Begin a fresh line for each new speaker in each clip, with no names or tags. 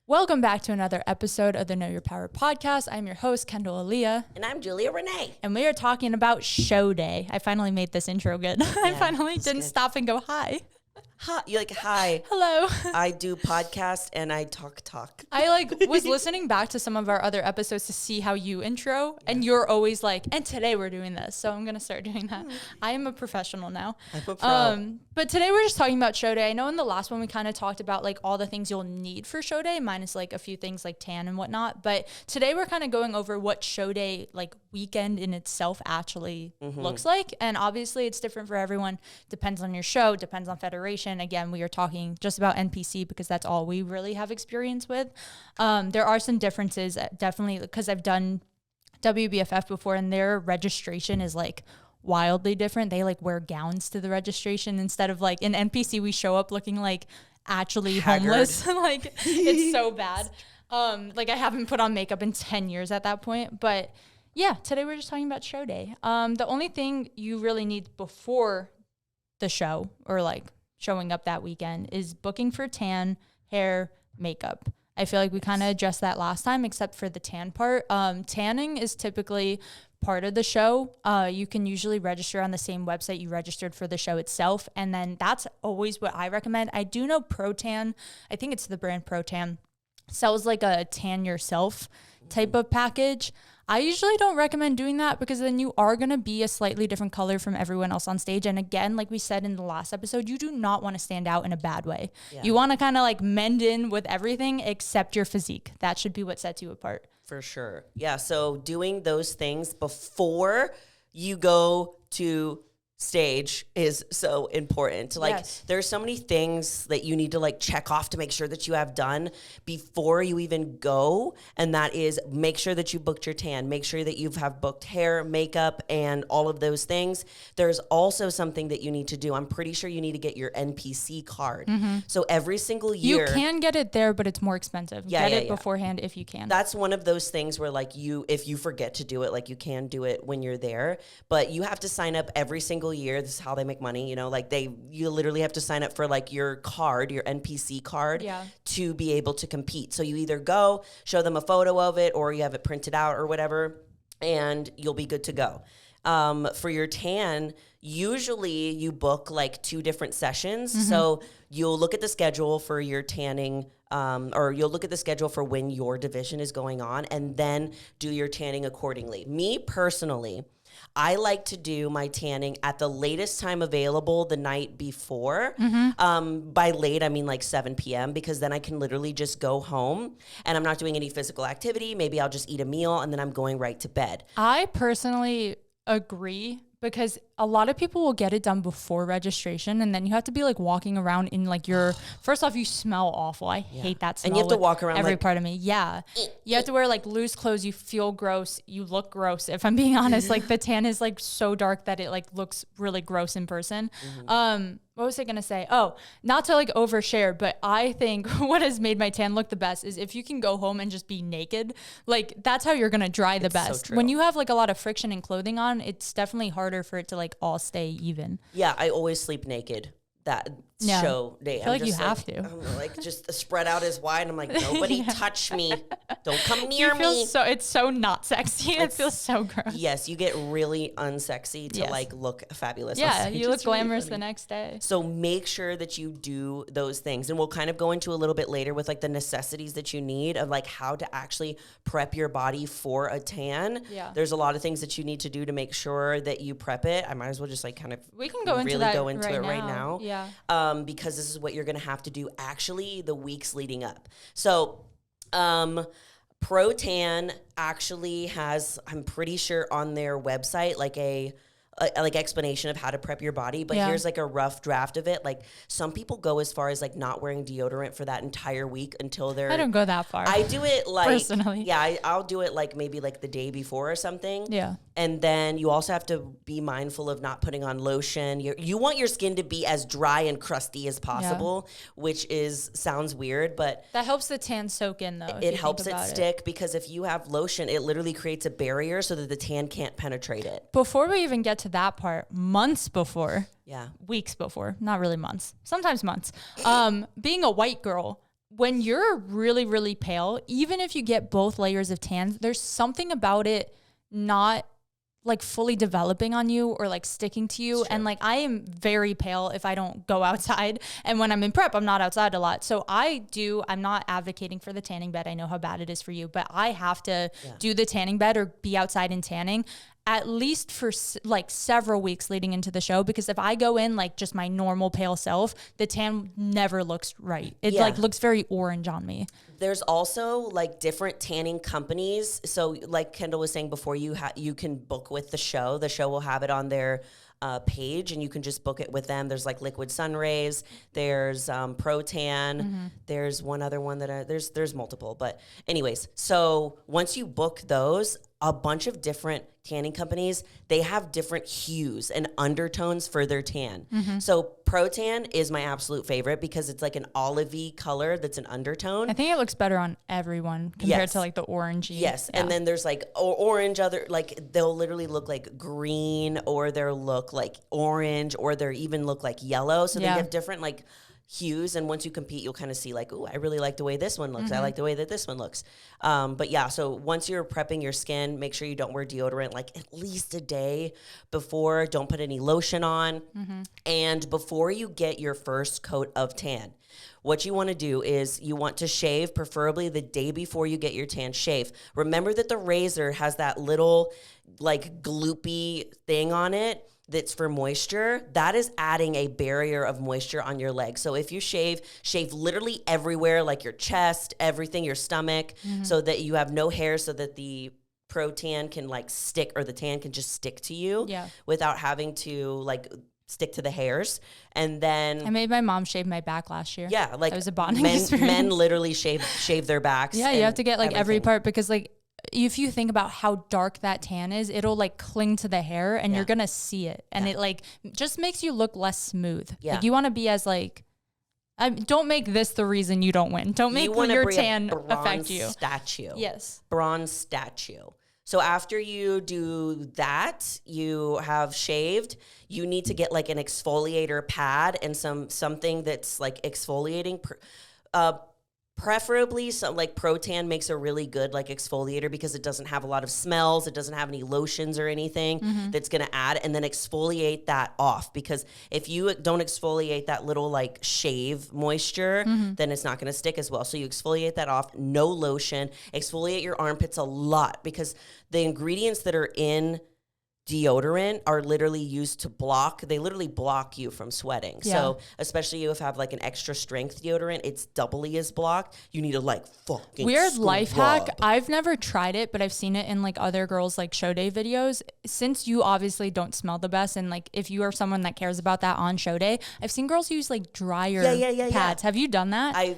Welcome back to another episode of the Know Your Power podcast. I'm your host, Kendall Aaliyah.
And I'm Julia Renee.
And we are talking about show day. I finally made this intro good. I finally didn't stop and go, hi.
Hi, you're like, hi.
Hello.
I do podcast and I talk.
I was listening back to some of our other episodes to see how you intro, and you're always like, and today we're doing this. So I'm going to start doing that. I am a professional now.
I'm a pro.
But today we're just talking about show day. I know in the last one we kind of talked about like all the things you'll need for show day, minus like a few things like tan and whatnot. But today we're kind of going over what show day like weekend in itself actually looks like. And obviously it's different for everyone. Depends on your show, depends on federation. Again, we are talking just about NPC because that's all we really have experience with. There are some differences, definitely, because I've done WBFF before and their registration is like wildly different. They like wear gowns to the registration instead of like in NPC we show up looking like actually
Haggard.
homeless. Like it's so bad. Like I haven't put on makeup in 10 years at that point. But yeah, today we're just talking about show day. The only thing you really need before the show or like showing up that weekend is booking for tan, hair, makeup. I feel like we kind of addressed that last time, except for the tan part. Tanning is typically part of the show. You can usually register on the same website you registered for the show itself. And then that's always what I recommend. I do know ProTan, I think it's the brand ProTan, sells like a tan yourself type of package. I usually don't recommend doing that because then you are going to be a slightly different color from everyone else on stage. And again, like we said in the last episode, you do not want to stand out in a bad way. Yeah. You want to kind of like mend in with everything except your physique. That should be what sets you apart.
For sure. Yeah. So doing those things before you go to stage is so important. Like there's so many things that you need to like check off to make sure that you have done before you even go. And that is make sure that you booked your tan, make sure that you have booked hair, makeup, and all of those things. There's also something that you need to do. I'm pretty sure you need to get your NPC card. So every single year.
You can get it there, but it's more expensive. Get it beforehand if you can.
That's one of those things where like if you forget to do it, like you can do it when you're there, but you have to sign up every single year. This is how they make money, you know, like you literally have to sign up for like your card, your NPC card to be able to compete. So you either go show them a photo of it or you have it printed out or whatever, and you'll be good to go. For your tan, usually you book like 2 different sessions. So you'll look at the schedule for your tanning, or you'll look at the schedule for when your division is going on and then do your tanning accordingly. Me personally, I like to do my tanning at the latest time available the night before. By late, I mean like 7 p.m. because then I can literally just go home and I'm not doing any physical activity. Maybe I'll just eat a meal and then I'm going right to bed.
I personally agree because a lot of people will get it done before registration and then you have to be like walking around in like your, first off, you smell awful. I hate that smell.
And you have to walk around
every
like,
part of me. Yeah. You have to wear like loose clothes. You feel gross. You look gross. If I'm being honest, like the tan is like so dark that it like looks really gross in person. What was I going to say? Oh, not to like overshare, but I think what has made my tan look the best is if you can go home and just be naked, like that's how you're going to dry the best.
So
when you have like a lot of friction and clothing on, it's definitely harder for it to like all stay even.
Yeah, I always sleep naked that show day.
I feel like you have to.
I'm like just spread out as wide. I'm like, nobody touch me. Don't come near me.
It's so not sexy. It feels so gross.
Yes, you get really unsexy to like look fabulous.
Yeah, you look glamorous the next day.
So make sure that you do those things. And we'll kind of go into a little bit later with like the necessities that you need of like how to actually prep your body for a tan. Yeah. There's a lot of things that you need to do to make sure that you prep it. I might as well just like kind of
we can go into it right now. Yeah.
Because this is what you're going to have to do actually the weeks leading up. So, ProTan actually has, I'm pretty sure on their website, like a explanation of how to prep your body, but here's like a rough draft of it. Like some people go as far as like not wearing deodorant for that entire week until they're.
I don't go that far.
I do it like
personally.
Yeah, I'll do it like maybe like the day before or something.
Yeah.
And then you also have to be mindful of not putting on lotion. You want your skin to be as dry and crusty as possible, which sounds weird, but
that helps the tan soak in though.
It helps it stick because if you have lotion, it literally creates a barrier so that the tan can't penetrate it.
Before we even get to that part, months before,
yeah,
weeks before, not really months, sometimes months, being a white girl, when you're really, really pale, even if you get both layers of tans, there's something about it not like fully developing on you or like sticking to you. And like, I am very pale if I don't go outside. And when I'm in prep, I'm not outside a lot. So I'm not advocating for the tanning bed. I know how bad it is for you, but I have to do the tanning bed or be outside and tanning at least for like several weeks leading into the show. Because if I go in like just my normal pale self, the tan never looks right. It like looks very orange on me.
There's also like different tanning companies. So like Kendall was saying before, you can book with the show. The show will have it on their page, and you can just book it with them. There's like Liquid Sun Rays. There's Pro Tan. There's one other one that there's multiple. But anyways, so once you book those, a bunch of different tanning companies, they have different hues and undertones for their tan. So Pro Tan is my absolute favorite because it's like an olivey color that's an undertone.
I think it looks better on everyone compared to like the orangey.
Yes. And then there's like orange, like they'll literally look like green, or they'll look like orange, or they'll even look like yellow. So they have different like hues, and once you compete, you'll kind of see like, oh, I really like the way this one looks. I like the way that this one looks. But yeah, so once you're prepping your skin, make sure you don't wear deodorant like at least a day before. Don't put any lotion on. And before you get your first coat of tan, what you want to do is you want to shave, preferably the day before you get your tan. Shave. Remember that the razor has that little like gloopy thing on it that's for moisture. That is adding a barrier of moisture on your legs. So if you shave literally everywhere, like your chest, everything, your stomach, so that you have no hair, so that the Pro Tan can like stick, or the tan can just stick to you without having to like stick to the hairs. And then
I made my mom shave my back last year.
Yeah, like
it was a bonding experience.
Men literally shave their backs.
Yeah, you have to get like every part, because like if you think about how dark that tan is, it'll like cling to the hair, and you're gonna see it, and it like just makes you look less smooth. Like you want to be as like, don't make this the reason you don't win. Don't make your tan affect you.
Statue.
Yes.
Bronze statue. So after you do that, you have shaved, you need to get like an exfoliator pad and something that's like exfoliating. Preferably some like Pro Tan makes a really good like exfoliator, because it doesn't have a lot of smells. It doesn't have any lotions or anything that's going to add, and then exfoliate that off, because if you don't exfoliate that little like shave moisture, then it's not going to stick as well. So you exfoliate that off, no lotion, exfoliate your armpits a lot, because the ingredients that are in deodorant are literally used to they literally block you from sweating. So especially if you have like an extra strength deodorant, it's doubly as blocked. You need to like fucking
weird life hack. I've never tried it, but I've seen it in like other girls like show day videos. Since you obviously don't smell the best, and like if you are someone that cares about that on show day, I've seen girls use like dryer pads. Have you done that?
I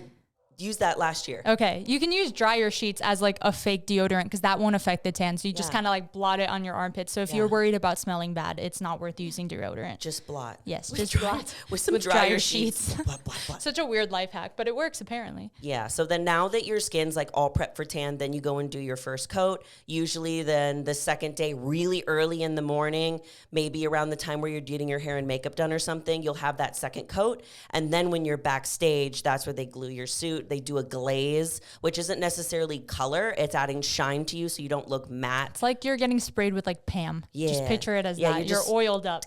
used that last year.
Okay. You can use dryer sheets as like a fake deodorant, because that won't affect the tan. So you just kind of like blot it on your armpits. So if you're worried about smelling bad, it's not worth using deodorant.
Just blot.
Yes. Just blot
with some dryer sheets.
Such a weird life hack, but it works apparently.
Yeah. So then now that your skin's like all prepped for tan, then you go and do your first coat. Usually then the second day, really early in the morning, maybe around the time where you're getting your hair and makeup done or something, you'll have that second coat. And then when you're backstage, that's where they glue your suit. They do a glaze, which isn't necessarily color. It's adding shine to you, so you don't look matte.
It's like you're getting sprayed with like Pam.
Yeah.
Just picture it as that. You're oiled up.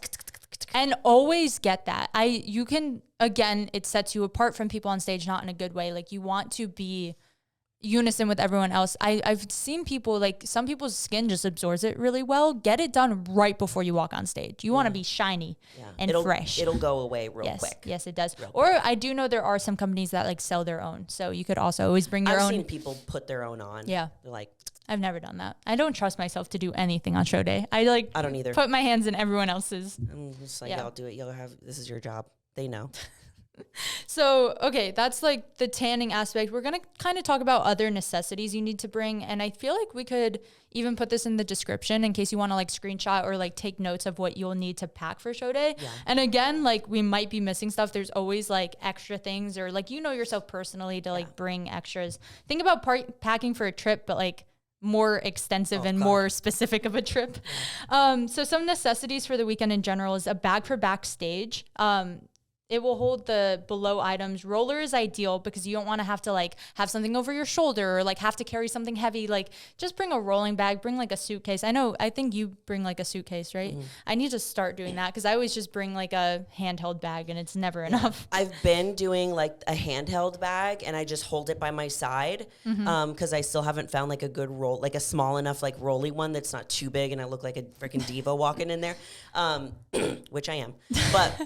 And always get that. You can, again, it sets you apart from people on stage, not in a good way. Like you want to be unison with everyone else. I've seen people, like some people's skin just absorbs it really well. Get it done right before you walk on stage. You want to be shiny and fresh.
It'll go away real quick.
Yes, it does. I do know there are some companies that like sell their own. So you could also always bring your own.
I've seen people put their own on.
Yeah.
They're like,
I've never done that. I don't trust myself to do anything on show day. I
don't either.
Put my hands in everyone else's.
I'm just like, I'll do it. This is your job. They know.
So, okay, that's like the tanning aspect. We're going to kind of talk about other necessities you need to bring. And I feel like we could even put this in the description in case you want to like screenshot or like take notes of what you'll need to pack for show day. Yeah. And again, like we might be missing stuff. There's always like extra things, or like, you know yourself personally to like bring extras. Think about packing for a trip, but like more extensive and more specific of a trip. So some necessities for the weekend in general is a bag for Backstage. it will hold the below items. Roller is ideal because you don't want to have to like have something over your shoulder or like have to carry something heavy. Like just bring a rolling bag, bring like a suitcase. I think you bring like a suitcase, right? I need to start doing that because I always just bring like a handheld bag and it's never enough.
I've been doing like a handheld bag and I just hold it by my side because I still haven't found like a good roll, like a small enough like rolly one that's not too big and I look like a freaking diva walking in there, which I am. But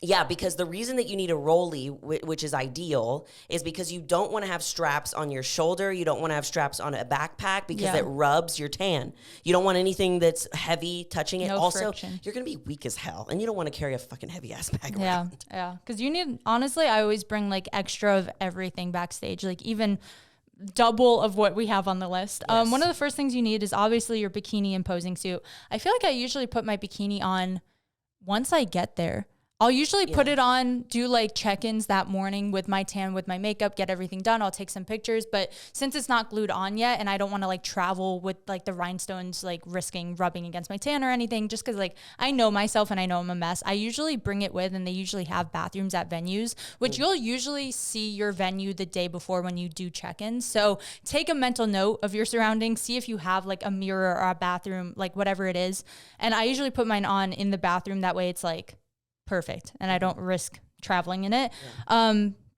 yeah, because the reason that you need a rolly, which is ideal, is because you don't want to have straps on your shoulder. You don't want to have straps on a backpack because it rubs your tan. You don't want anything that's heavy touching it.
No
also,
friction.
you're going to be weak as hell, and you don't want to carry a fucking heavy ass bag
Yeah,
around.
yeah. Because you need, honestly, I always bring like extra of everything backstage, like even double of what we have on the list.
Yes.
One of the first things you need is obviously your bikini and posing suit. I feel like I usually put my bikini on once I get there. I'll usually put it on, do like check-ins that morning with my tan, with my makeup, get everything done. I'll take some pictures. But since it's not glued on yet and I don't want to like travel with like the rhinestones, like risking rubbing against my tan or anything, just because like I know myself and I know I'm a mess, I usually bring it with, and they usually have bathrooms at venues, which you'll usually see your venue the day before when you do check-ins. So take a mental note of your surroundings, see if you have like a mirror or a bathroom, like whatever it is. And I usually put mine on in the bathroom. That way it's like perfect and I don't risk traveling in it.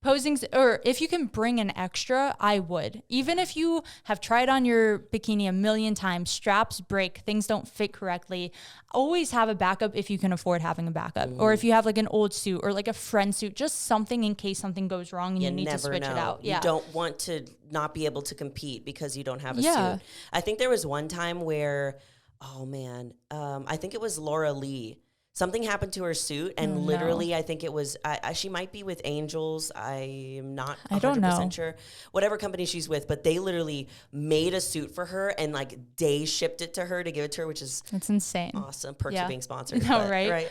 Posing, or if you can bring an extra, I would. Even if you have tried on your bikini a million times, straps break, things don't fit correctly, always have a backup if you can afford having a backup. Or if you have like an old suit or like a friend suit, just something in case something goes wrong and you need to switch it out.
You don't want to not be able to compete because you don't have a suit. I think there was one time where, oh man, I think it was Laura Lee. Something happened to her suit, and literally, I think it was, she might be with Angels. I'm not 100% sure. Whatever company she's with, but they literally made a suit for her and like day shipped it to her to give it to her, which is
it's insane.
Awesome. Perks of being sponsored.
No, right?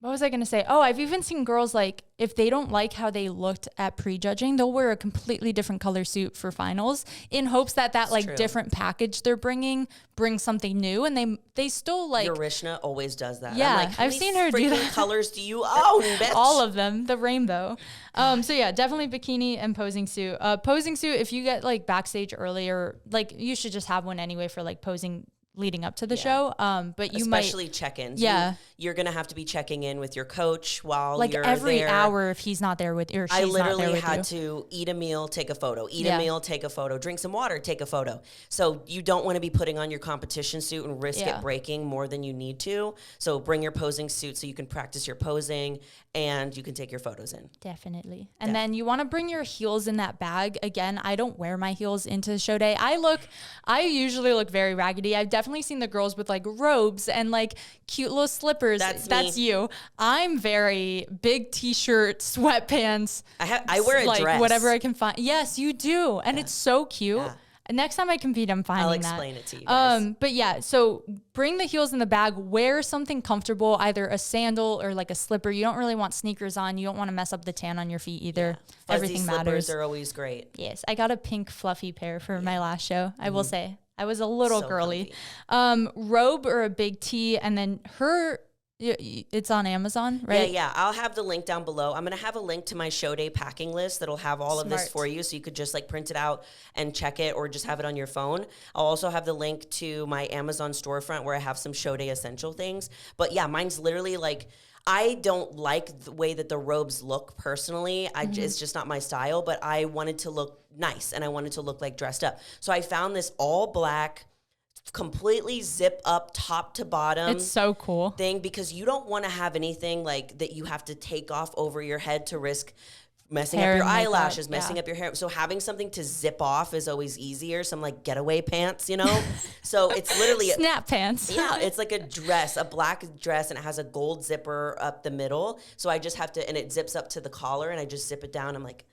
What was I going to say? Oh, I've even seen girls like, if they don't like how they looked at prejudging, they'll wear a completely different color suit for finals in hopes that like different package they're bringing brings something new. And they still like.
Yorishna always does that.
Yeah,
I'm like,
I've seen her do that.
Colors do you own, bitch?
All of them, the rainbow. So yeah, definitely bikini and posing suit. Posing suit, if you get like backstage earlier, like you should just have one anyway for like posing leading up to the show. But you
especially check-ins.
Yeah.
You're going to have to be checking in with your coach while
like
you're
every
there.
hour if he's not there with you or she's
I
not there
literally
with
had to eat a meal, take a photo, eat a meal, take a photo, drink some water, take a photo. So you don't want to be putting on your competition suit and risk it breaking more than you need to. So bring your posing suit so you can practice your posing and you can take your photos in.
Definitely. And then you want to bring your heels in that bag. Again, I don't wear my heels into the show day. I usually look very raggedy. I've definitely seen the girls with like robes and like cute little slippers. That's you. I'm very big t-shirt, sweatpants.
I wear a
like
dress.
Whatever I can find. Yes, you do. And it's so cute. Yeah. Next time I compete, I'm finding that.
I'll explain it to you guys.
But yeah, so bring the heels in the bag. Wear something comfortable, either a sandal or like a slipper. You don't really want sneakers on. You don't want to mess up the tan on your feet either. Yeah.
Fuzzy
Everything matters.
Slippers are always great.
Yes, I got a pink fluffy pair for my last show. I will say I was a little girly. Robe or a big tee, and then it's on Amazon, right?
Yeah. I'll have the link down below. I'm going to have a link to my show day packing list that'll have all of this for you. So you could just like print it out and check it or just have it on your phone. I'll also have the link to my Amazon storefront where I have some show day essential things. But yeah, mine's literally like, I don't like the way that the robes look personally. It's just not my style, but I wanted to look nice and I wanted to look like dressed up. So I found this all black, completely zip up top to bottom.
It's so cool
thing because you don't want to have anything like that you have to take off over your head to risk messing up your eyelashes, messing up your hair. So having something to zip off is always easier. Some like getaway pants, you know? So it's literally
snap pants.
Yeah, it's like a dress, a black dress, and it has a gold zipper up the middle. So I just have to, and it zips up to the collar, and I just zip it down. I'm like,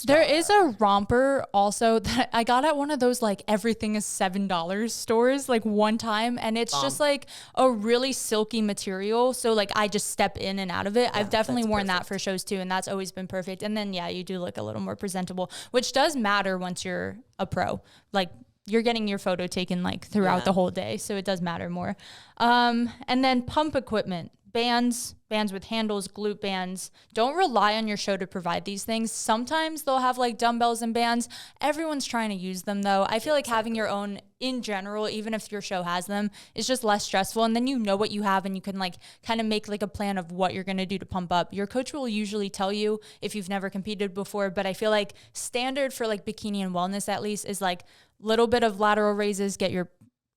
there is a romper also that I got at one of those like everything is $7 stores like one time, and it's just like a really silky material. So like I just step in and out of it. I've definitely worn that for shows too, and that's always been perfect. And then you do look a little more presentable, which does matter once you're a pro. Like you're getting your photo taken like throughout the whole day, so it does matter more. And then pump equipment, bands with handles, glute bands. Don't rely on your show to provide these things. Sometimes they'll have like dumbbells and bands. Everyone's trying to use them though. I feel like having your own in general, even if your show has them, is just less stressful. And then you know what you have and you can like kind of make like a plan of what you're going to do to pump up. Your coach will usually tell you if you've never competed before, but I feel like standard for like bikini and wellness at least is like little bit of lateral raises, get your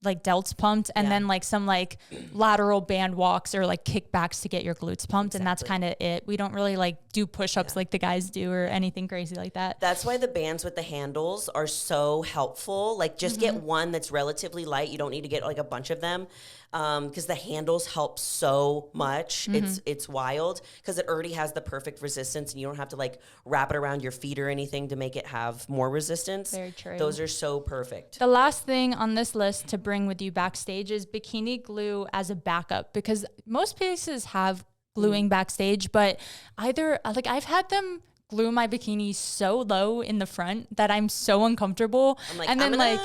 like delts pumped, and then like some like lateral band walks or like kickbacks to get your glutes pumped. And that's kind of it. We don't really like do push-ups like the guys do or anything crazy like that.
That's why the bands with the handles are so helpful. Like just get one that's relatively light. You don't need to get like a bunch of them. Because the handles help so much. It's wild because it already has the perfect resistance and you don't have to like wrap it around your feet or anything to make it have more resistance.
Very true.
Those are so perfect.
The last thing on this list to bring with you backstage is bikini glue as a backup, because most places have gluing backstage, but either like I've had them glue my bikini so low in the front that I'm so uncomfortable.
I'm like,
and then like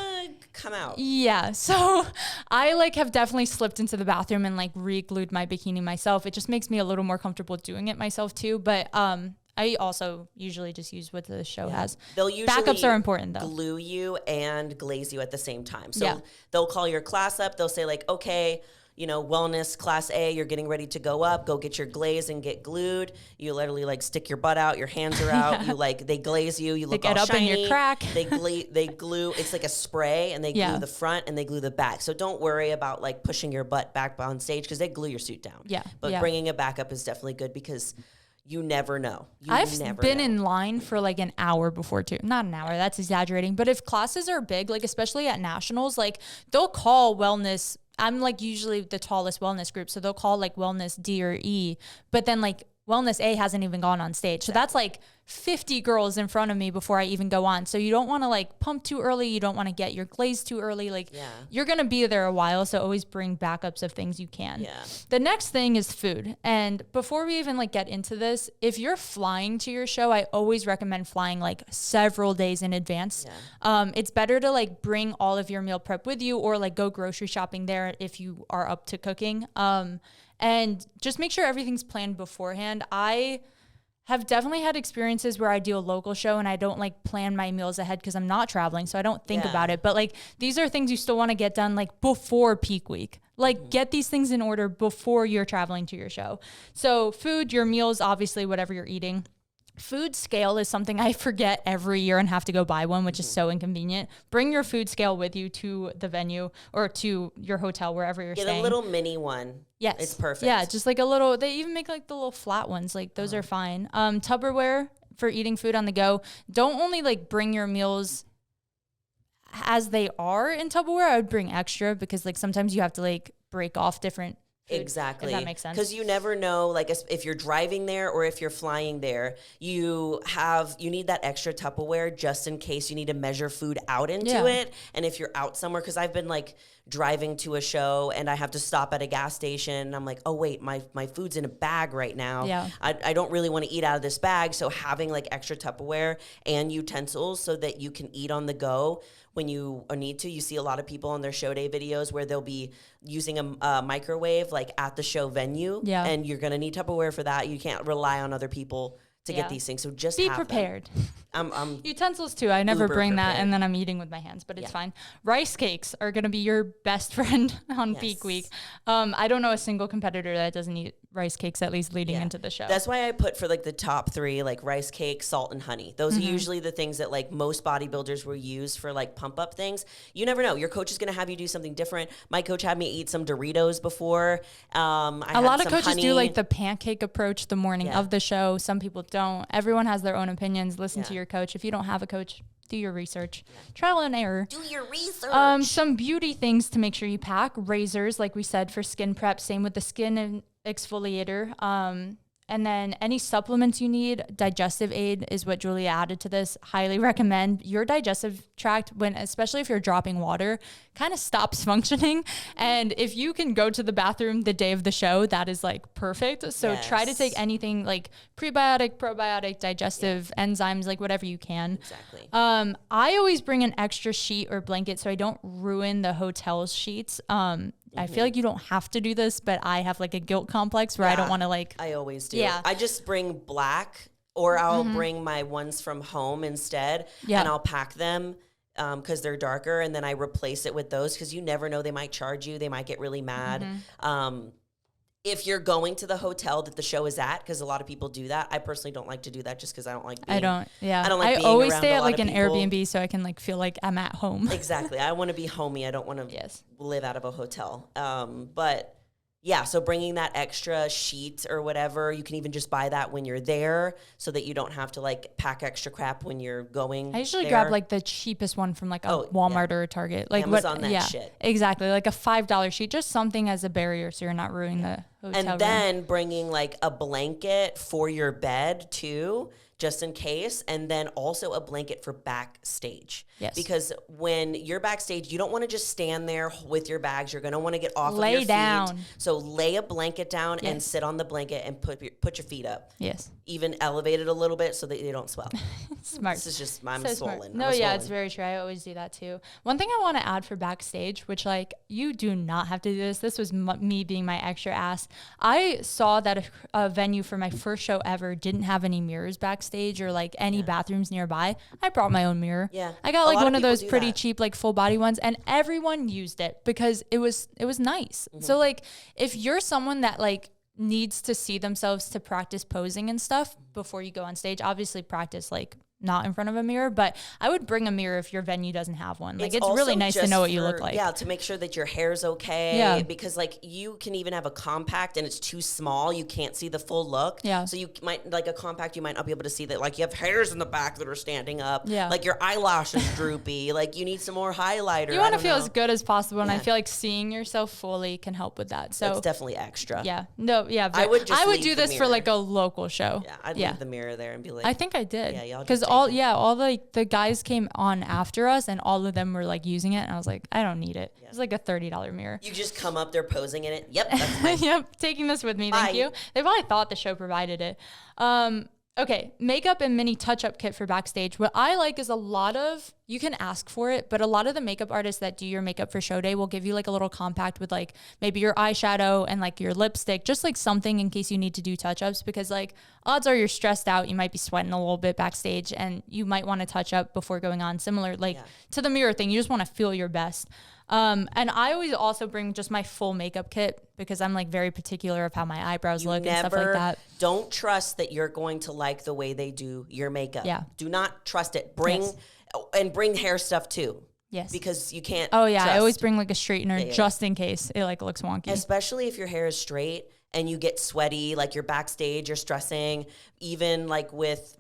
come out.
Yeah. So I like have definitely slipped into the bathroom and like re-glued my bikini myself. It just makes me a little more comfortable doing it myself too. But I also usually just use what the show has.
They'll usually
backups are important though.
Glue you and glaze you at the same time. So they'll call your class up. They'll say like, okay, you know, wellness class A, you're getting ready to go up, go get your glaze and get glued. You literally like stick your butt out, your hands are out. You like, they glaze you, you look all shiny.
They get up in your crack.
They glue, it's like a spray and they glue the front and they glue the back. So don't worry about like pushing your butt back on stage because they glue your suit down.
Yeah.
But bringing it back up is definitely good because you never know.
I've been in line for like an hour before too. Not an hour, that's exaggerating. But if classes are big, like especially at nationals, like they'll call wellness. I'm like usually the tallest wellness group. So they'll call like wellness D or E, but then like wellness A hasn't even gone on stage. So that's like 50 girls in front of me before I even go on. So you don't want to like pump too early. You don't want to get your glaze too early. Like you're going to be there a while. So always bring backups of things you can.
Yeah.
The next thing is food. And before we even like get into this, if you're flying to your show, I always recommend flying like several days in advance. Yeah. It's better to like bring all of your meal prep with you or like go grocery shopping there if you are up to cooking. And just make sure everything's planned beforehand. I have definitely had experiences where I do a local show and I don't like plan my meals ahead because I'm not traveling, so I don't think about it. But like these are things you still want to get done like before peak week. Like get these things in order before you're traveling to your show. So food, your meals, obviously whatever you're eating. Food scale is something I forget every year and have to go buy one, which is so inconvenient. Bring your food scale with you to the venue or to your hotel, wherever you're staying.
Get a little mini one.
Yes.
It's perfect.
Yeah, just like a little, they even make like the little flat ones. Like those are fine. Tupperware for eating food on the go. Don't only like bring your meals as they are in Tupperware. I would bring extra because like sometimes you have to like break off different food,
exactly.
if that makes sense.
Because you never know, like if you're driving there or if you're flying there, you need that extra Tupperware just in case you need to measure food out into it. And if you're out somewhere, because I've been like driving to a show and I have to stop at a gas station and I'm like, oh wait, my food's in a bag right now.
Yeah.
I don't really want to eat out of this bag. So having like extra Tupperware and utensils so that you can eat on the go when you need to. You see a lot of people on their show day videos where they'll be using a microwave like at the show venue. Yeah. And you're going to need Tupperware for that. You can't rely on other people to get these things. So just
be prepared.
I'm
utensils too. I never bring that and then I'm eating with my hands, but it's fine. Rice cakes are going to be your best friend on peak week. I don't know a single competitor that doesn't eat rice cakes at least leading into the show.
That's why I put for like the top 3, like rice cake, salt, and honey. Those are usually the things that like most bodybuilders will use for like pump up things. You never know. Your coach is going to have you do something different. My coach had me eat some Doritos before. A
lot of coaches do like the pancake approach the morning of the show. Some people don't. Everyone has their own opinions. Listen to your coach. If you don't have a coach, do your research. Trial and error.
Do your research.
Some beauty things to make sure you pack. Razors, like we said, for skin prep. Same with the skin exfoliator. And then any supplements you need, digestive aid is what Julia added to this. Highly recommend. Your digestive tract, especially if you're dropping water, kind of stops functioning. And if you can go to the bathroom the day of the show, that is like perfect. So try to take anything like prebiotic, probiotic, digestive enzymes, like whatever you can.
Exactly.
I always bring an extra sheet or blanket so I don't ruin the hotel's sheets. I feel like you don't have to do this, but I have like a guilt complex where I don't want to like.
I always do.
Yeah.
I just bring black, or I'll bring my ones from home instead, and I'll pack them because they're darker, and then I replace it with those because you never know, they might charge you, they might get really mad. If you're going to the hotel that the show is at, because a lot of people do that. I personally don't like to do that just because I don't like being, I
always stay at like an Airbnb so I can like feel like I'm at home.
Exactly. I want to be homey. I don't want to live out of a hotel. But yeah, so bringing that extra sheet or whatever, you can even just buy that when you're there so that you don't have to like pack extra crap when you're going.
I usually grab like the cheapest one from like a Walmart or a Target. Like
Amazon shit.
Exactly. Like a $5 sheet, just something as a barrier so you're not ruining the hotel room.
And then bringing like a blanket for your bed too, just in case, and then also a blanket for backstage.
Yes.
Because when you're backstage, you don't want to just stand there with your bags. You're going to want to get off of your feet.
Lay down.
So lay a blanket down and sit on the blanket and put your feet up.
Yes.
Even elevate it a little bit so that they don't swell.
Smart.
This is just, I'm
so
swollen.
Smart. No, it's very true. I always do that too. One thing I want to add for backstage, which like you do not have to do this. This was me being my extra ass. I saw that a venue for my first show ever didn't have any mirrors backstage or like any bathrooms nearby. I brought my own mirror.
Yeah.
I got like one of those pretty cheap like full body ones, and everyone used it because it was nice. So like if you're someone that like needs to see themselves to practice posing and stuff before you go on stage, obviously practice like not in front of a mirror, but I would bring a mirror if your venue doesn't have one. Like it's really nice to know what you look like.
Yeah, to make sure that your hair's okay.
Yeah.
Because like you can even have a compact and it's too small. You can't see the full look.
Yeah.
So you might, like a compact, you might not be able to see that like you have hairs in the back that are standing up.
Yeah.
Like your eyelash is droopy. Like you need some more highlighter.
You want to feel as good as possible, and I feel like seeing yourself fully can help with that. So
it's definitely extra.
Yeah. No, yeah.
I would
do this for like a local show.
Yeah. I'd leave the mirror there and be like,
I think I did.
Yeah, y'all
because all the guys came on after us and all of them were like using it, and I was like, I don't need it. Yeah. It's like a $30 mirror.
You just come up there posing in it. Yep, that's mine.
Yep, taking this with me. Thank you. They probably thought the show provided it. Okay, makeup and mini touch-up kit for backstage. What I like is you can ask for it, but a lot of the makeup artists that do your makeup for show day will give you like a little compact with like maybe your eyeshadow and like your lipstick, just like something in case you need to do touch-ups, because like odds are you're stressed out, you might be sweating a little bit backstage and you might want to touch up before going on, similar like to the mirror thing. You just want to feel your best. And I always also bring just my full makeup kit because I'm like very particular of how my eyebrows look and stuff like that.
Don't trust that you're going to like the way they do your makeup.
Yeah.
Do not trust it. Bring hair stuff too.
Yes.
Because you can't.
Oh yeah. Trust. I always bring like a straightener just in case it like looks wonky.
Especially if your hair is straight and you get sweaty, like you're backstage, you're stressing, even like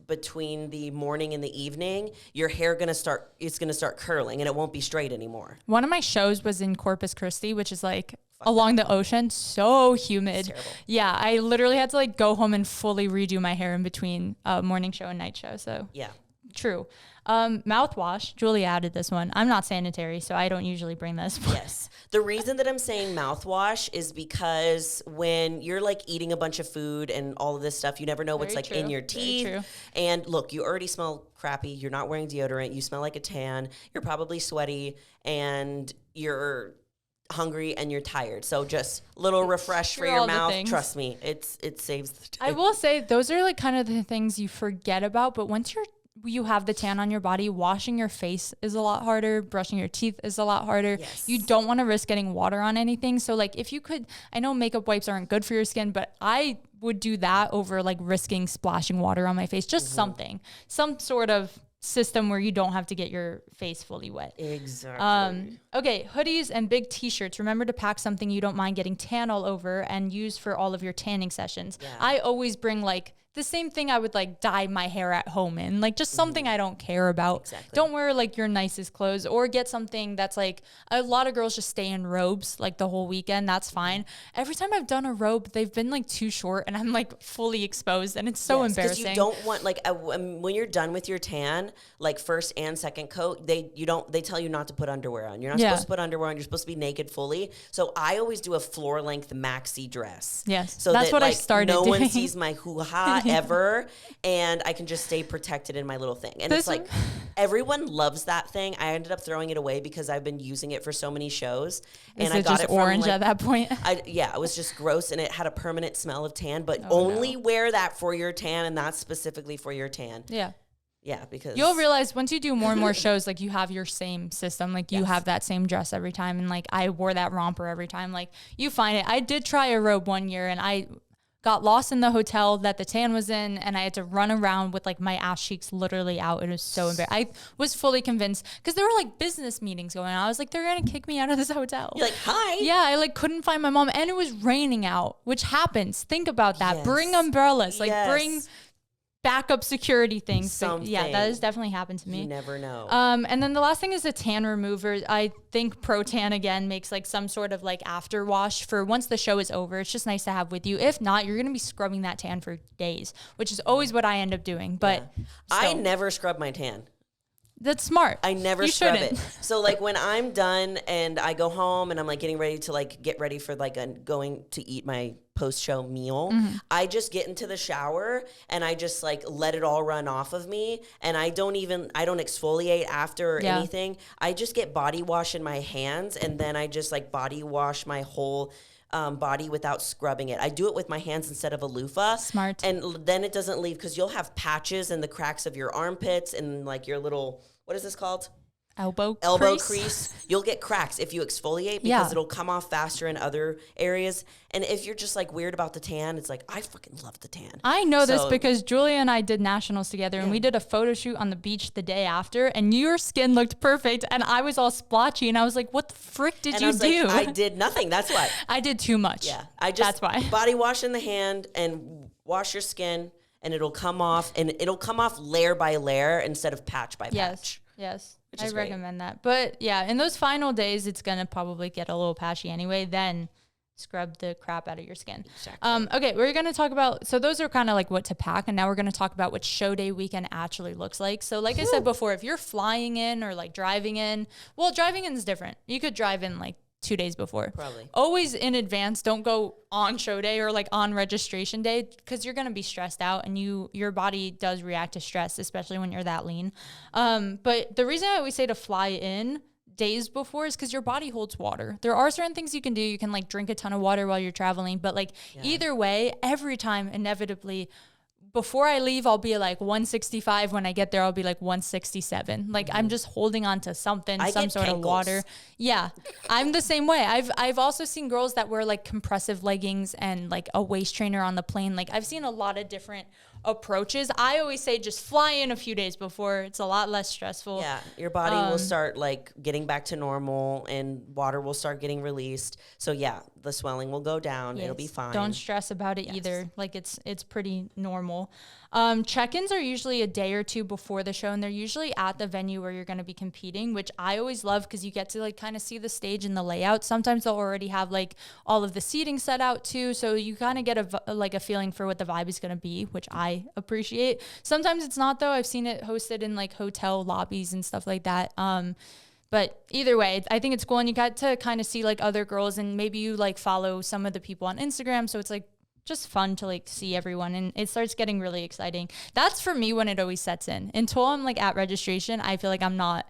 between the morning and the evening, your hair it's gonna start curling and it won't be straight anymore.
One of my shows was in Corpus Christi, which is like along the ocean, so humid. Yeah, I literally had to like go home and fully redo my hair in between morning show and night show. So
yeah.
True. Mouthwash. Julie added this one. I'm not sanitary, so I don't usually bring this.
Yes. The reason that I'm saying mouthwash is because when you're like eating a bunch of food and all of this stuff, you never know what's like in your teeth. And look, you already smell crappy. You're not wearing deodorant. You smell like a tan. You're probably sweaty and you're hungry and you're tired. So just little refresh for your mouth. Trust me, it saves the day.
I will say those are like kind of the things you forget about, but once you have the tan on your body, washing your face is a lot harder. Brushing your teeth is a lot harder.
Yes.
You don't want to risk getting water on anything. So like if you could, I know makeup wipes aren't good for your skin, but I would do that over like risking splashing water on my face. Just some sort of system where you don't have to get your face fully wet.
Exactly.
Okay, hoodies and big t-shirts. Remember to pack something you don't mind getting tan all over and use for all of your tanning sessions. Yeah. I always bring like the same thing I would like dye my hair at home in, like just something I don't care about.
Exactly.
Don't wear like your nicest clothes, or get something that's like, a lot of girls just stay in robes like the whole weekend. That's fine. Every time I've done a robe, they've been like too short and I'm like fully exposed and it's so embarrassing.
Because you don't want like when you're done with your tan, like first and second coat, they tell you not to put underwear on. You're not supposed to put underwear on. You're supposed to be naked fully. So I always do a floor length maxi dress.
Yes.
So
that's what
like,
I started
no
doing.
one sees my hoo-ha forever, and I can just stay protected in my little thing. And it's like everyone loves that thing. I ended up throwing it away because I've been using it for so many shows.
And I got it orange from, like, at that point.
It was just gross, and it had a permanent smell of tan. But only wear that for your tan, and that's specifically for your tan.
Yeah.
Yeah, because
you'll realize once you do more and more shows, like you have your same system, like you have that same dress every time. And like I wore that romper every time. Like you find it. I did try a robe one year and I got lost in the hotel that the tan was in, and I had to run around with like my ass cheeks literally out. It was so embarrassing. I was fully convinced because there were like business meetings going on. I was like, they're going to kick me out of this hotel.
You're like, hi.
Yeah, I like couldn't find my mom, and it was raining out, which happens. Think about that. Yes. Bring umbrellas, like bring backup security things. But yeah, that has definitely happened to me.
You never know.
And then the last thing is a tan remover. I think Pro Tan again makes like some sort of like after wash for once the show is over. It's just nice to have with you. If not, you're gonna be scrubbing that tan for days, which is always what I end up doing. But
I never scrub my tan.
That's smart.
I never scrub it. So like when I'm done and I go home and I'm like getting ready to like get ready for like going to eat my post-show meal, I just get into the shower and I just like let it all run off of me, and I don't exfoliate after or anything. I just get body wash in my hands, and then I just like body wash my whole body without scrubbing it. I do it with my hands instead of a loofah.
Smart.
And then it doesn't leave, because you'll have patches in the cracks of your armpits and like your little, what is this called?
Elbow
crease. You'll get cracks if you exfoliate, because it'll come off faster in other areas. And if you're just like weird about the tan, it's like, I fucking love the tan.
I know this because Julia and I did nationals together, and we did a photo shoot on the beach the day after, and your skin looked perfect, and I was all splotchy, and I was like, what the frick did you do?
Like, I did nothing. That's why.
I did too much.
Yeah. That's why. Body wash in the hand and wash your skin, and it'll come off, and it'll come off layer by layer instead of patch by patch.
Yes. I recommend that. But yeah, in those final days, it's going to probably get a little patchy anyway. Then scrub the crap out of your skin. Exactly. Okay, we're going to talk about, so those are kind of like what to pack. And now we're going to talk about what show day weekend actually looks like. So like I said before, if you're flying in or like driving in, well, driving in is different. You could drive in like 2 days before.
Probably.
Always in advance. Don't go on show day or like on registration day, because you're going to be stressed out, and your body does react to stress, especially when you're that lean. But the reason I always say to fly in days before is because your body holds water. There are certain things you can do. You can like drink a ton of water while you're traveling, but like either way, every time inevitably before I leave, I'll be like 165. When I get there, I'll be like 167. Like I'm just holding on to something, some sort of water. Yeah, I'm the same way. I've also seen girls that wear like compressive leggings and like a waist trainer on the plane. Like I've seen a lot of different approaches. I always say just fly in a few days before. It's a lot less stressful.
Yeah, your body will start like getting back to normal, and water will start getting released. So yeah, the swelling will go down. Yes. It'll be fine.
Don't stress about it either. Like it's pretty normal. Check-ins are usually a day or two before the show, and they're usually at the venue where you're going to be competing, which I always love because you get to like kind of see the stage and the layout. Sometimes they'll already have like all of the seating set out too, so you kind of get a feeling for what the vibe is going to be, which I appreciate. Sometimes it's not though. I've seen it hosted in like hotel lobbies and stuff like that. But either way, I think it's cool, and you got to kind of see like other girls, and maybe you like follow some of the people on Instagram, so it's like just fun to like see everyone, and it starts getting really exciting. That's for me when it always sets in. Until I'm like at registration, I feel like I'm not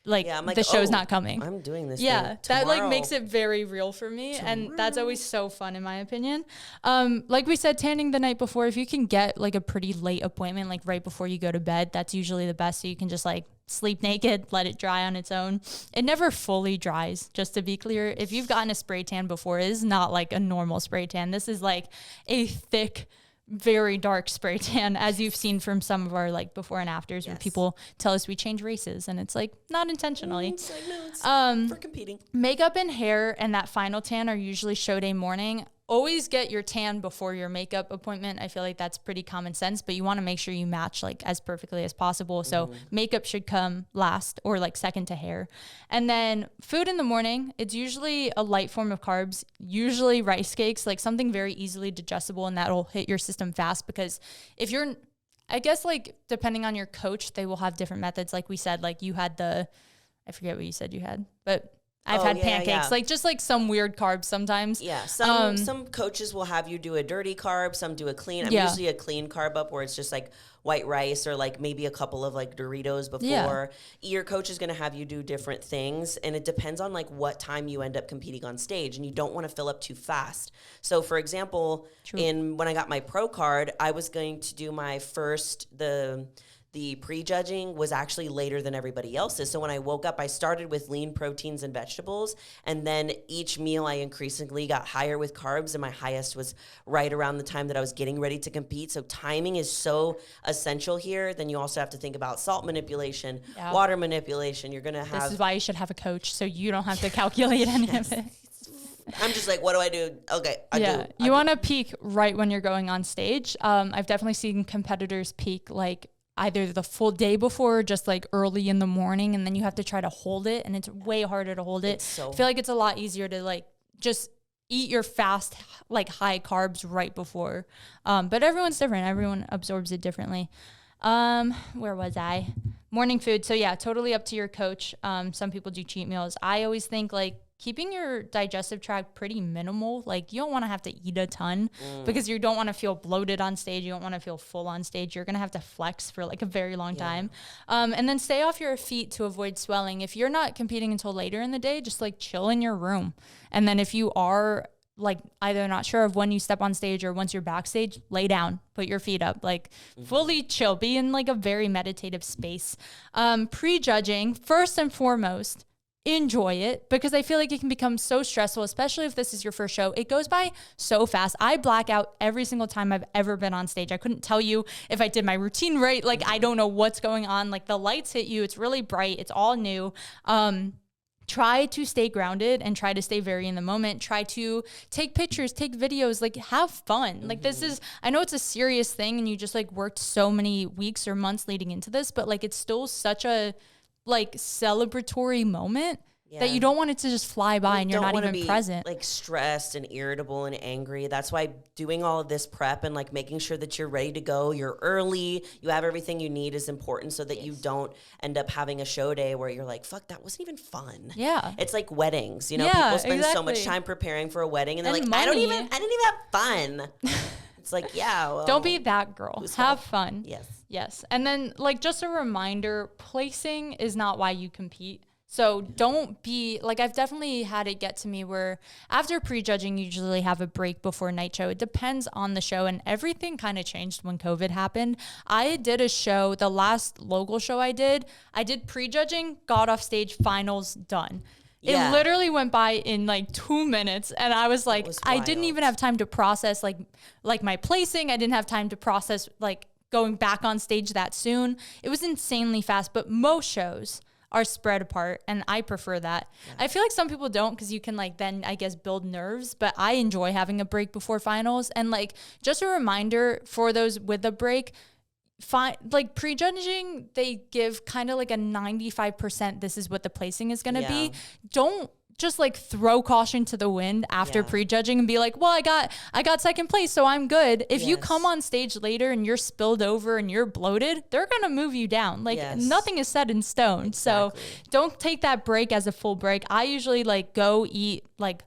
like, the show's not coming.
I'm doing this.
Yeah, that like makes it very real for me, and that's always so fun in my opinion. Like we said, tanning the night before. If you can get like a pretty late appointment, like right before you go to bed, that's usually the best. So you can just like sleep naked, let it dry on its own. It never fully dries, just to be clear. If you've gotten a spray tan before, it is not like a normal spray tan. This is like a thick, very dark spray tan, as you've seen from some of our like before and afters where people tell us we change races, and it's like not intentionally.
It's like, no, it's for competing.
Makeup and hair and that final tan are usually show day morning. Always get your tan before your makeup appointment. I feel like that's pretty common sense, but you want to make sure you match like as perfectly as possible. So makeup should come last, or like second to hair. And then food in the morning, it's usually a light form of carbs, usually rice cakes, like something very easily digestible, and that'll hit your system fast. Because if you're, I guess like depending on your coach, they will have different methods. Like we said, like you had I forget what you said you had, but I've had pancakes, like just like some weird carbs sometimes.
Yeah, some coaches will have you do a dirty carb, some do a clean. I'm usually a clean carb up where it's just like white rice or like maybe a couple of like Doritos before. Your coach is going to have you do different things, and it depends on like what time you end up competing on stage, and you don't want to fill up too fast. So for example, when I got my pro card, I was going to do my first, the prejudging was actually later than everybody else's. So when I woke up, I started with lean proteins and vegetables. And then each meal I increasingly got higher with carbs. And my highest was right around the time that I was getting ready to compete. So timing is so essential here. Then you also have to think about salt manipulation, water manipulation. You're going to have...
This is why you should have a coach, so you don't have to calculate any of it.
I'm just like, what do I do? Okay,
You want to peak right when you're going on stage. I've definitely seen competitors peak like either the full day before or just like early in the morning, and then you have to try to hold it, and it's way harder to hold it. I feel like it's a lot easier to like just eat your fast, like high carbs right before. But everyone's different. Everyone absorbs it differently. Where was I? Morning food. So yeah, totally up to your coach. Some people do cheat meals. I always think like keeping your digestive tract pretty minimal. Like you don't want to have to eat a ton because you don't want to feel bloated on stage. You don't want to feel full on stage. You're going to have to flex for like a very long time. And then stay off your feet to avoid swelling. If you're not competing until later in the day, just like chill in your room. And then if you are like either not sure of when you step on stage or once you're backstage, lay down, put your feet up, like fully chill, be in like a very meditative space. Prejudging, first and foremost, enjoy it, because I feel like it can become so stressful, especially if this is your first show. It goes by so fast. I black out every single time I've ever been on stage. I couldn't tell you if I did my routine right. Like I don't know what's going on. Like the lights hit you. It's really bright. It's all new. Try to stay grounded and try to stay very in the moment. Try to take pictures, take videos, like have fun. Like this is, I know it's a serious thing and you just like worked so many weeks or months leading into this, but like it's still such a like celebratory moment that you don't want it to just fly by and you're not even present.
Like stressed and irritable and angry. That's why doing all of this prep and like making sure that you're ready to go, you're early, you have everything you need is important so that you don't end up having a show day where you're like, fuck, that wasn't even fun.
Yeah.
It's like weddings, you know, people spend so much time preparing for a wedding and they're like, I didn't even have fun. It's like, well,
don't be that girl. Have fun.
Yes.
And then like just a reminder, placing is not why you compete. So don't be like, I've definitely had it get to me where after prejudging, you usually have a break before night show. It depends on the show, and everything kind of changed when COVID happened. I did a show, the last local show I did prejudging, got off stage, finals, done. It literally went by in like 2 minutes. And I was like, I didn't even have time to process like my placing. I didn't have time to process like going back on stage that soon. It was insanely fast, but most shows are spread apart, and I prefer that. I feel like some people don't, because you can like then I guess build nerves, but I enjoy having a break before finals. And like just a reminder for those with a break, like prejudging, they give kind of like a 95% this is what the placing is going to be. Don't just like throw caution to the wind after prejudging and be like, well, I got second place, so I'm good. If you come on stage later and you're spilled over and you're bloated, they're going to move you down. Like nothing is set in stone. Exactly. So don't take that break as a full break. I usually like go eat like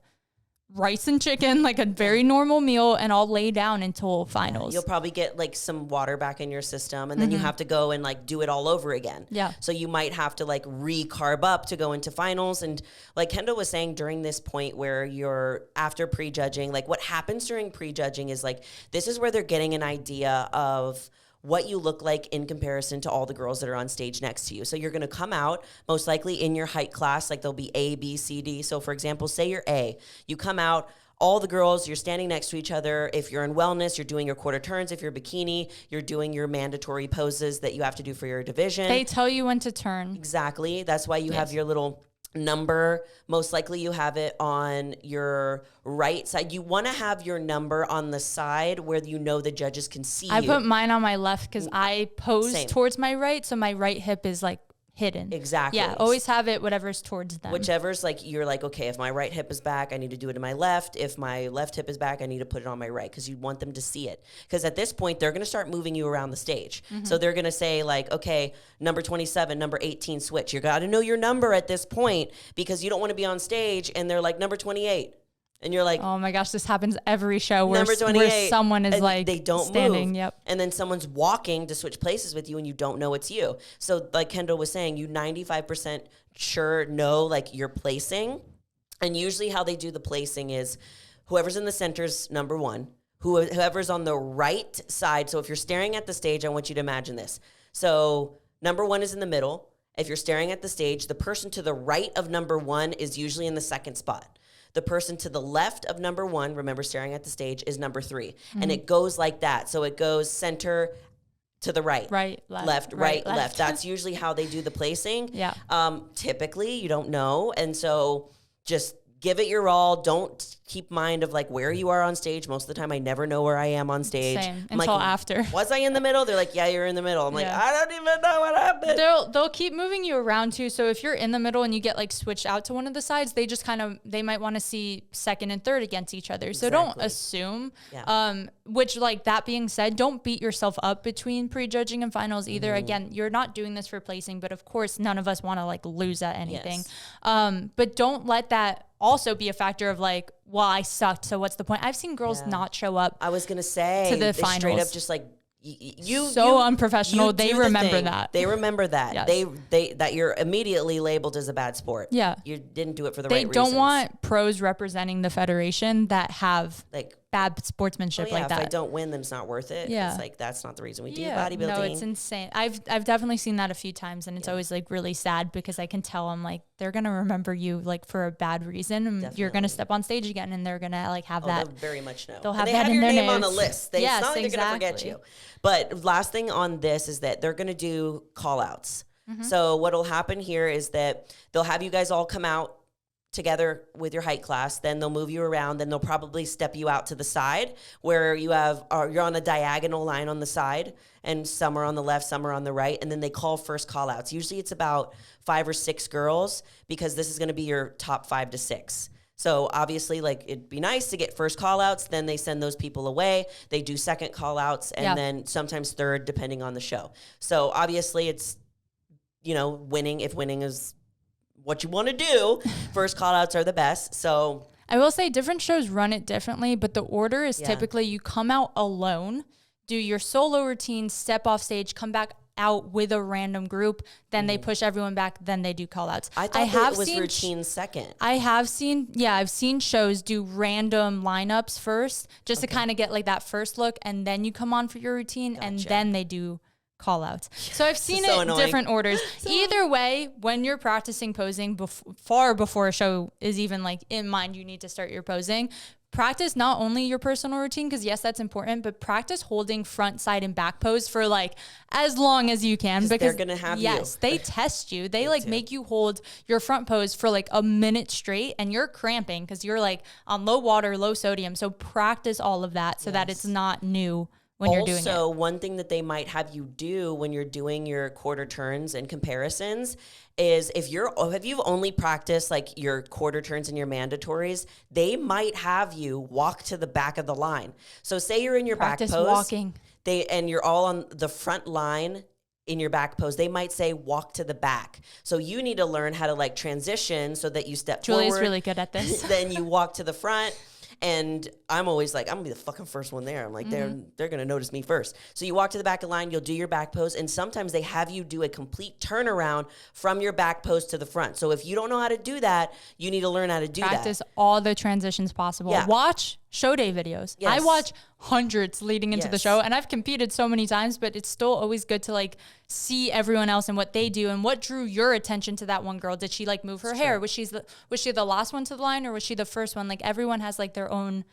rice and chicken, like a very normal meal, and I'll lay down until finals.
You'll probably get like some water back in your system, and then you have to go and like do it all over again. So you might have to like re-carb up to go into finals. And like Kendall was saying, during this point where you're after prejudging, like what happens during prejudging is like, this is where they're getting an idea of what you look like in comparison to all the girls that are on stage next to you. So you're going to come out most likely in your height class, like there'll be A, B, C, D. So for example, say you're A, you come out, all the girls, you're standing next to each other. If you're in wellness, you're doing your quarter turns. If you're bikini, you're doing your mandatory poses that you have to do for your division.
They tell you when to turn.
Exactly. That's why you have your little number. Most likely you have it on your right side. You want to have your number on the side where you know the judges can see you.
I put mine on my left because I pose towards my right, so my right hip is like hidden.
Exactly.
Yeah, always have it whatever's towards them.
Whichever's like, you're like, okay, if my right hip is back, I need to do it to my left. If my left hip is back, I need to put it on my right, because you want them to see it. Because at this point, they're going to start moving you around the stage. So they're going to say like, okay, number 27, number 18, switch. You got to know your number at this point, because you don't want to be on stage and they're like number 28. And you're like,
oh my gosh, this happens every show where
number 28,
someone is like
they don't
standing.
move.
Yep.
And then someone's walking to switch places with you and you don't know it's you. So like Kendall was saying, you 95% sure know like your placing. And usually how they do the placing is whoever's in the center's number one, whoever's on the right side. So if you're staring at the stage, I want you to imagine this. So number one is in the middle. If you're staring at the stage, the person to the right of number one is usually in the second spot. The person to the left of number one, remember staring at the stage, is number 3. And it goes like that. So it goes center to the right.
Right, left. Right,
left. That's usually how they do the placing.
Yeah.
Typically, you don't know. And so just give it your all. Don't keep mind of like where you are on stage. Most of the time, I never know where I am on stage.
Same,
I'm
until
like,
after.
Was I in the middle? They're like, yeah, you're in the middle. I'm like, I don't even know what happened.
They'll keep moving you around too. So if you're in the middle and you get like switched out to one of the sides, they just they might want to see second and third against each other. So don't assume. Yeah. Which, like, that being said, don't beat yourself up between prejudging and finals either. Again, you're not doing this for placing, but of course none of us want to like lose at anything. Yes. But don't let that also be a factor of like, well, I sucked, so what's the point? I've seen girls not show up.
I was gonna say
to the
finals. Straight up just like
unprofessional. They remember that.
They remember that.
Yes.
They that you're immediately labeled as a bad sport.
Yeah.
You didn't do it for the right reasons.
They don't want pros representing the federation that have like bad sportsmanship like that.
If I don't win, then it's not worth it.
Yeah.
It's like, that's not the reason we do bodybuilding.
No, it's insane. I've definitely seen that a few times, and it's always like really sad, because I can tell I'm like, they're going to remember you like for a bad reason. And you're going to step on stage again and they're going to like have that.
They'll very much know.
They'll have
they
that
have
in
your
their
name
notes.
on a list. It's not like they're going to forget you. But last thing on this is that they're going to do call outs. So what'll happen here is that they'll have you guys all come out together with your height class, then they'll move you around, then they'll probably step you out to the side where you're on a diagonal line on the side, and some are on the left, some are on the right, and then they call first call outs. Usually it's about 5 or 6 girls, because this is going to be your top 5 to 6. So obviously, like, it'd be nice to get first call outs, then they send those people away. They do second call outs, and then sometimes third, depending on the show. So obviously it's, winning, if winning is what you want to do, first call outs are the best. So
I will say different shows run it differently, but the order is typically you come out alone, do your solo routine, step off stage, come back out with a random group, then they push everyone back, then they do call outs.
I thought it was routine second.
I've seen shows do random lineups first, just to kind of get like that first look, and then you come on for your routine, and then they do call outs. So I've seen it in different orders. Either way, when you're practicing posing far before a show is even like in mind, you need to start your posing. Practice not only your personal routine, because yes, that's important, but practice holding front, side, and back pose for like as long as you can, because
they're gonna have
they test you. They like make you hold your front pose for like a minute straight, and you're cramping because you're like on low water, low sodium. So practice all of that so that it's not new when you're doing it.
Also, one thing that they might have you do when you're doing your quarter turns and comparisons is if you've only practiced like your quarter turns and your mandatories, they might have you walk to the back of the line. So say you're in your
practice
back pose,
walking.
And you're all on the front line in your back pose, they might say walk to the back. So you need to learn how to like transition so that you step forward.
Julie's really good at this.
Then you walk to the front. And I'm always like, I'm gonna be the fucking first one there. I'm like, they're gonna notice me first. So you walk to the back of the line, you'll do your back pose, and sometimes they have you do a complete turnaround from your back pose to the front. So if you don't know how to do that, you need to learn how to do
Practice all the transitions possible.
Yeah.
Watch show day videos.
Yes.
I watch hundreds leading into the show, and I've competed so many times, but it's still always good to like see everyone else and what they do and what drew your attention to that one girl. Did she like move her hair? Was she the last one to the line, or was she the first one? Like everyone has like their own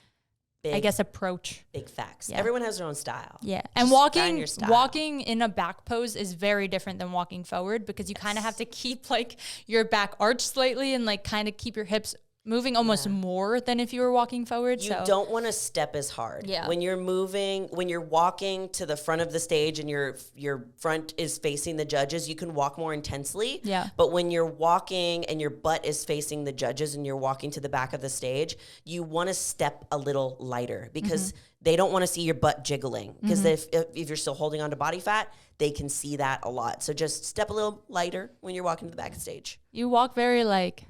approach.
Big facts. Yeah. Everyone has their own style.
Yeah. And walking in a back pose is very different than walking forward, because you kind of have to keep like your back arched slightly and like kind of keep your hips moving almost more than if you were walking forward.
You don't want to step as hard.
Yeah.
When you're moving, when you're walking to the front of the stage and your front is facing the judges, you can walk more intensely.
Yeah.
But when you're walking and your butt is facing the judges and you're walking to the back of the stage, you want to step a little lighter because they don't want to see your butt jiggling. Because if you're still holding on to body fat, they can see that a lot. So just step a little lighter when you're walking to the backstage.
You walk very like,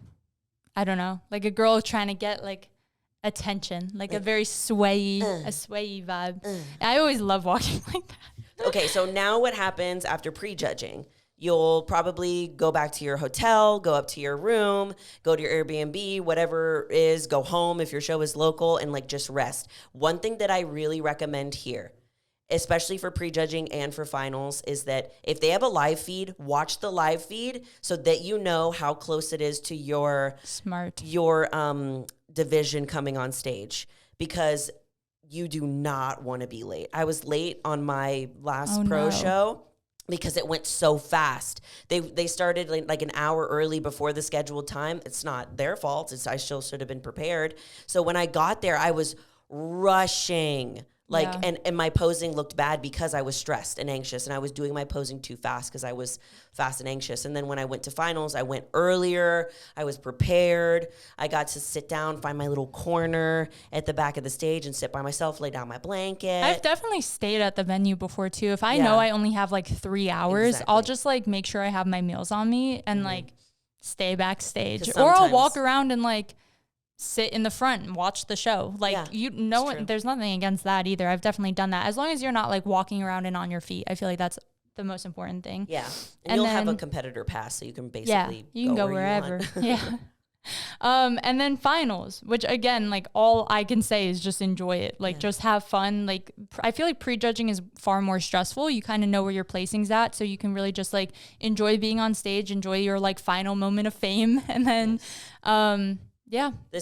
I don't know, like a girl trying to get like attention, like a very swayy vibe. I always love walking like that.
Okay, so now what happens after prejudging? You'll probably go back to your hotel, go up to your room, go to your Airbnb, whatever is, go home if your show is local, and like just rest. One thing that I really recommend here, especially for prejudging and for finals, is that if they have a live feed, watch the live feed so that you know how close it is to your division coming on stage, because you do not want to be late. I was late on my last show because it went so fast. They started like an hour early before the scheduled time. It's not their fault. I still should have been prepared. So when I got there, I was rushing. And my posing looked bad because I was stressed and anxious, and I was doing my posing too fast because I was fast and anxious. And then when I went to finals, I went earlier. I was prepared. I got to sit down, find my little corner at the back of the stage and sit by myself, lay down my blanket.
I've definitely stayed at the venue before too. If I know I only have like 3 hours, I'll just like make sure I have my meals on me and like stay backstage, or I'll walk around and like sit in the front and watch the show. Like there's nothing against that either. I've definitely done that. As long as you're not like walking around and on your feet. I feel like that's the most important thing.
Yeah. And you'll have a competitor pass, so you can basically
you can go wherever. Yeah. And then finals, which again, like all I can say is just enjoy it. Like just have fun. Like I feel like prejudging is far more stressful. You kind of know where your placing's at, so you can really just like enjoy being on stage, enjoy your like final moment of fame, and then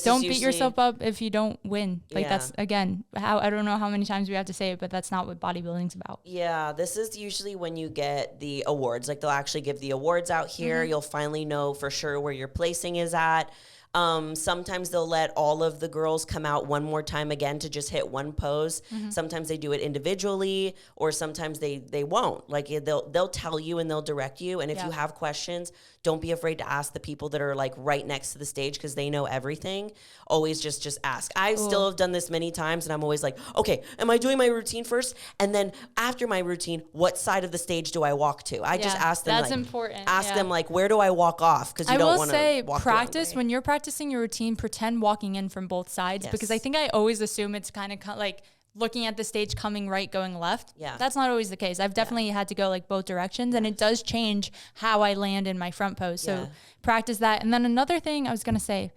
don't beat yourself up if you don't win. Like that's, again, I don't know how many times we have to say it, but that's not what bodybuilding's about.
Yeah, this is usually when you get the awards. Like they'll actually give the awards out here. You'll finally know for sure where your placing is at. Sometimes they'll let all of the girls come out one more time again to just hit one pose. Sometimes they do it individually, or sometimes they won't. Like they'll tell you and they'll direct you. And if you have questions, don't be afraid to ask the people that are like right next to the stage, because they know everything. Always just ask. I still have done this many times, and I'm always like, okay, am I doing my routine first? And then after my routine, what side of the stage do I walk to? I just ask them.
That's important.
Ask them like, where do I walk off? Because you don't want to walk
practice when you're practicing your routine. Pretend walking in from both sides, because I think I always assume it's kind of like looking at the stage coming right, going left. Yeah. That's not always the case. I've definitely had to go like both directions, and it does change how I land in my front pose. So practice that. And then another thing I was going to say,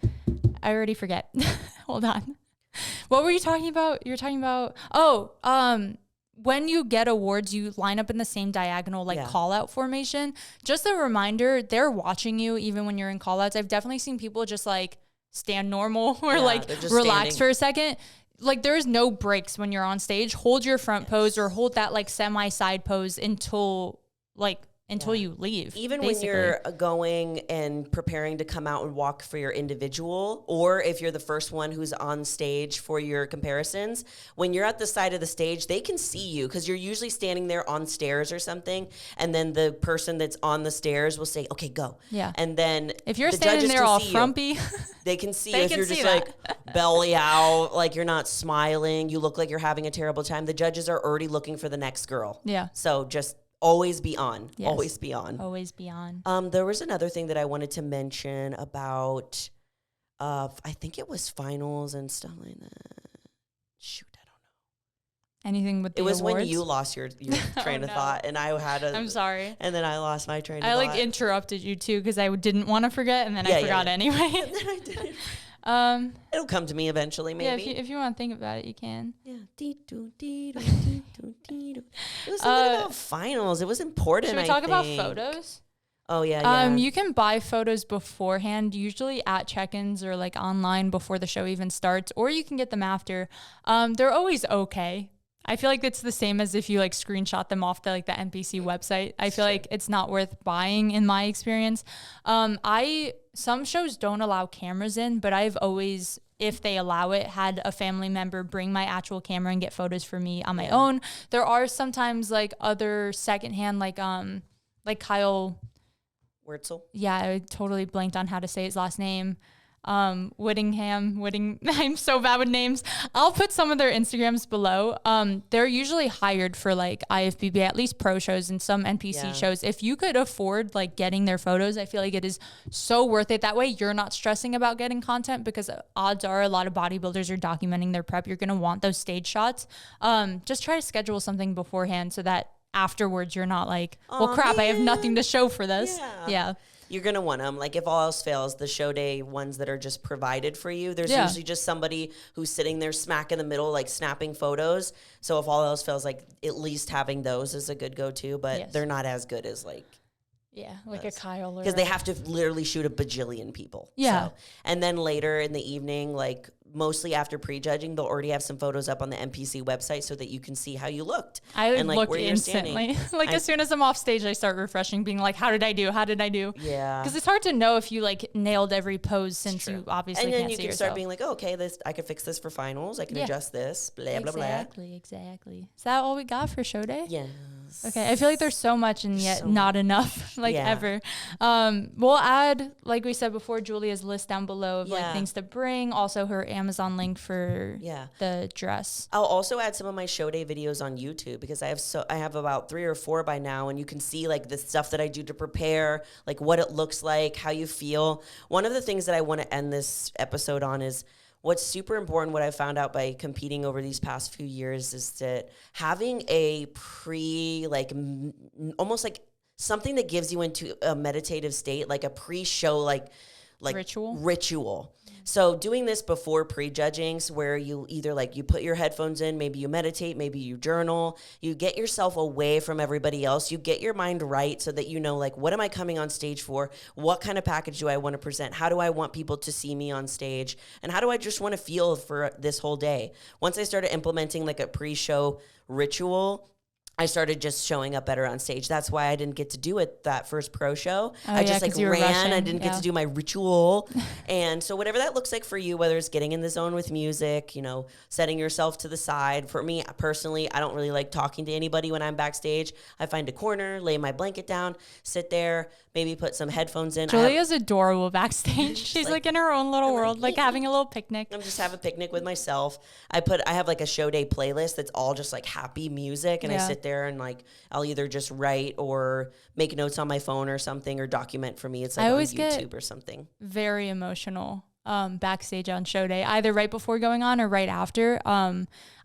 I already forget. Hold on. What were you talking about? You're talking about, when you get awards, you line up in the same diagonal, like call out formation. Just a reminder, they're watching you even when you're in call outs. I've definitely seen people just like stand normal or like relax for a second. Like there's no breaks when you're on stage. Hold your front pose or hold that like semi side pose until you leave.
Even when you're going and preparing to come out and walk for your individual, or if you're the first one who's on stage for your comparisons, when you're at the side of the stage, they can see you because you're usually standing there on stairs or something. And then the person that's on the stairs will say, okay, go. Yeah. And then
if you're standing there all frumpy,
they can see you. If you're just like belly out, like you're not smiling, you look like you're having a terrible time, the judges are already looking for the next girl. Yeah. So just always be on. Yes. Always be on.
Always be on.
There was another thing that I wanted to mention about, I think it was finals and stuff like that. Shoot, I don't know.
Anything with the
awards?
When
you lost your train of thought, and I had a.
I'm sorry.
And then I lost my train of thought.
I like interrupted you too because I didn't want to forget, and then I forgot anyway. And then I didn't.
It'll come to me eventually, maybe.
Yeah, if you want to think about it, you can.
Yeah. It was something about finals. It was important.
Should we talk about photos?
Oh yeah.
You can buy photos beforehand, usually at check-ins or like online before the show even starts, or you can get them after. They're always okay. I feel like it's the same as if you like screenshot them off the like the NPC website. I feel like it's not worth buying in my experience. Some shows don't allow cameras in, but I've always, if they allow it, had a family member bring my actual camera and get photos for me on my own. There are sometimes like other secondhand, like Kyle
Wurtzel.
Yeah, I totally blanked on how to say his last name. Whittingham. I'm so bad with names. I'll put some of their Instagrams below. They're usually hired for like IFBB, at least pro shows and some NPC shows. If you could afford like getting their photos, I feel like it is so worth it. That way you're not stressing about getting content, because odds are a lot of bodybuilders are documenting their prep. You're going to want those stage shots. Just try to schedule something beforehand so that afterwards you're not like, well, crap, man, I have nothing to show for this. Yeah.
You're going to want them. Like if all else fails, the show day ones that are just provided for you, there's usually just somebody who's sitting there smack in the middle, like snapping photos. So if all else fails, like at least having those is a good go-to, but they're not as good as like.
Yeah, like a Kyle.
Because they have to literally shoot a bajillion people.
Yeah.
So, and then later in the evening, like mostly after prejudging, they'll already have some photos up on the NPC website so that you can see how you looked.
I
and, like,
look
where
instantly. As soon as I'm off stage, I start refreshing, being like, how did I do? How did I do?
Yeah.
Because it's hard to know if you like nailed every pose, since you obviously
and then
can't
you
see
can
yourself.
start being like, oh, okay, this I could fix this for finals. I can adjust this. Blah, blah, blah.
Exactly. Is that all we got for show day?
Yes.
Okay, I feel like there's so much and yet not enough, ever. We'll add, like we said before, Julia's list down below of like things to bring. Also her Amazon link for the dress.
I'll also add some of my show day videos on YouTube, because I have about 3 or 4 by now, and you can see like the stuff that I do to prepare, like what it looks like, how you feel. One of the things that I want to end this episode on is what's super important, what I found out by competing over these past few years, is that having a almost like something that gives you into a meditative state, like a pre-show, like ritual. So doing this before prejudging, where you either like you put your headphones in, maybe you meditate, maybe you journal, you get yourself away from everybody else, you get your mind right so that you know, like, what am I coming on stage for? What kind of package do I want to present? How do I want people to see me on stage? And how do I just want to feel for this whole day? Once I started implementing like a pre-show ritual, I started just showing up better on stage. That's why I didn't get to do it that first pro show. I just like ran. Rushing. I didn't get to do my ritual. And so whatever that looks like for you, whether it's getting in the zone with music, you know, setting yourself to the side. For me personally, I don't really like talking to anybody when I'm backstage. I find a corner, lay my blanket down, sit there, maybe put some headphones in.
Julia's adorable backstage. She's like in her own little world, like having a little picnic.
I'm just having a picnic with myself. I have like a show day playlist that's all just like happy music, and I sit there and like I'll either just write or make notes on my phone or something, or document. For me, it's like on YouTube or something.
Very emotional backstage on show day, either right before going on or right after.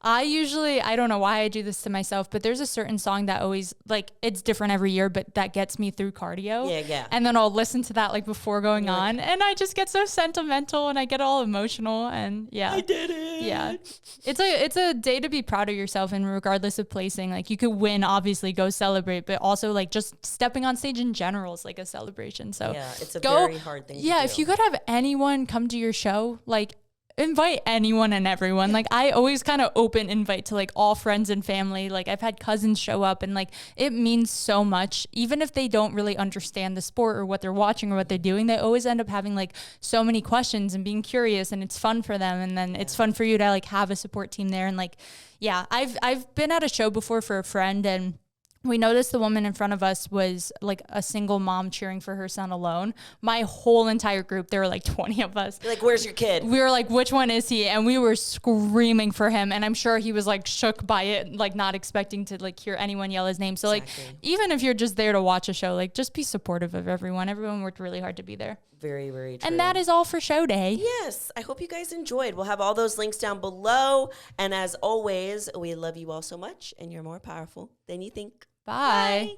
I don't know why I do this to myself, but there's a certain song that always, like, it's different every year, but that gets me through cardio.
Yeah.
And then I'll listen to that like before going on, and I just get so sentimental and I get all emotional, and I
did it.
Yeah. It's a day to be proud of yourself, and regardless of placing, like, you could win, obviously, go celebrate, but also like just stepping on stage in general is like a celebration. So
yeah, it's a very hard thing to do.
If you could have anyone come to your show, like, invite anyone and everyone. Like, I always kind of open invite to like all friends and family. Like, I've had cousins show up, and like it means so much. Even if they don't really understand the sport or what they're watching or what they're doing, they always end up having like so many questions and being curious, and it's fun for them. And then it's fun for you to like have a support team there. And like, I've been at a show before for a friend, and we noticed the woman in front of us was like a single mom cheering for her son alone. My whole entire group, there were like 20 of us.
You're like, where's your kid?
We were like, which one is he? And we were screaming for him. And I'm sure he was like shook by it, like not expecting to like hear anyone yell his name. So like, even if you're just there to watch a show, like just be supportive of everyone. Everyone worked really hard to be there.
Very, very true.
And that is all for show day.
Yes. I hope you guys enjoyed. We'll have all those links down below. And as always, we love you all so much, and you're more powerful than you think.
Bye.